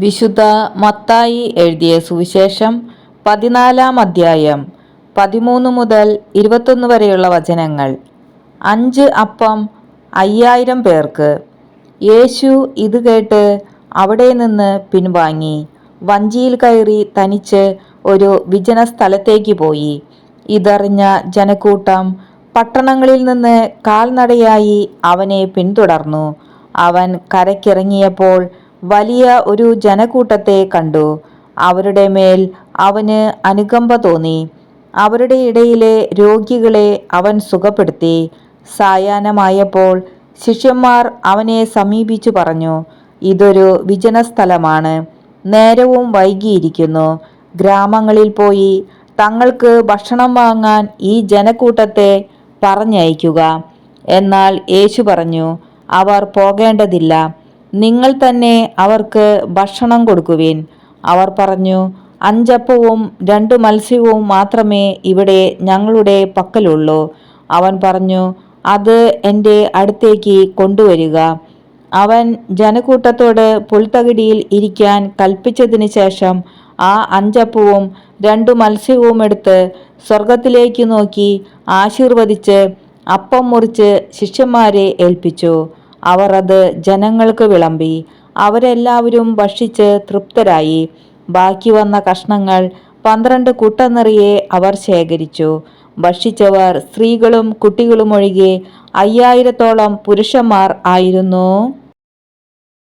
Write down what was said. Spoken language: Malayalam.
വിശുദ്ധ മത്തായി എഴുതിയ സുവിശേഷം 14-ാം അധ്യായം 13 മുതൽ 21 വരെയുള്ള വചനങ്ങൾ. 5 അപ്പം 5000 പേർക്ക്. യേശു ഇത് കേട്ട് അവിടെ നിന്ന് പിൻവാങ്ങി വഞ്ചിയിൽ കയറി തനിച്ച് ഒരു വിജന സ്ഥലത്തേക്ക് പോയി. ഇതറിഞ്ഞ ജനക്കൂട്ടം പട്ടണങ്ങളിൽ നിന്ന് കാൽനടയായി അവനെ പിന്തുടർന്നു. അവൻ കരയ്ക്കിറങ്ങിയപ്പോൾ വലിയ ഒരു ജനക്കൂട്ടത്തെ കണ്ടു. അവരുടെ മേൽ അവന് അനുകമ്പ തോന്നി. അവരുടെ ഇടയിലെ രോഗികളെ അവൻ സുഖപ്പെടുത്തി. സായാഹ്നമായപ്പോൾ ശിഷ്യന്മാർ അവനെ സമീപിച്ചു പറഞ്ഞു, ഇതൊരു വിജനസ്ഥലമാണ്, നേരവും വൈകിയിരിക്കുന്നു. ഗ്രാമങ്ങളിൽ പോയി തങ്ങൾക്ക് ഭക്ഷണം വാങ്ങാൻ ഈ ജനക്കൂട്ടത്തെ പറഞ്ഞയക്കുക. എന്നാൽ യേശു പറഞ്ഞു, അവർ പോകേണ്ടതില്ല, നിങ്ങൾ തന്നെ അവർക്ക് ഭക്ഷണം കൊടുക്കുവിൻ. അവർ പറഞ്ഞു, 5 അപ്പവും 2 മത്സ്യവും മാത്രമേ ഇവിടെ ഞങ്ങളുടെ പക്കലുള്ളൂ. അവൻ പറഞ്ഞു, അത് എൻ്റെ അടുത്തേക്ക് കൊണ്ടുവരിക. അവൻ ജനക്കൂട്ടത്തോട് പുൽത്തകിടിയിൽ ഇരിക്കാൻ കൽപ്പിച്ചതിന് ശേഷം ആ 5 അപ്പവും 2 മത്സ്യവും എടുത്ത് സ്വർഗത്തിലേക്ക് നോക്കി ആശീർവദിച്ച് അപ്പം മുറിച്ച് ശിഷ്യന്മാരെ ഏൽപ്പിച്ചു. അവർ അത് ജനങ്ങൾക്ക് വിളമ്പി. അവരെല്ലാവരും ഭക്ഷിച്ച് തൃപ്തരായി. ബാക്കി വന്ന കഷ്ണങ്ങൾ 12 കുട്ട നിറയെ അവർ ശേഖരിച്ചു. ഭക്ഷിച്ചവർ സ്ത്രീകളും കുട്ടികളും ഒഴികെ 5000-ഓളം പുരുഷന്മാർ ആയിരുന്നു.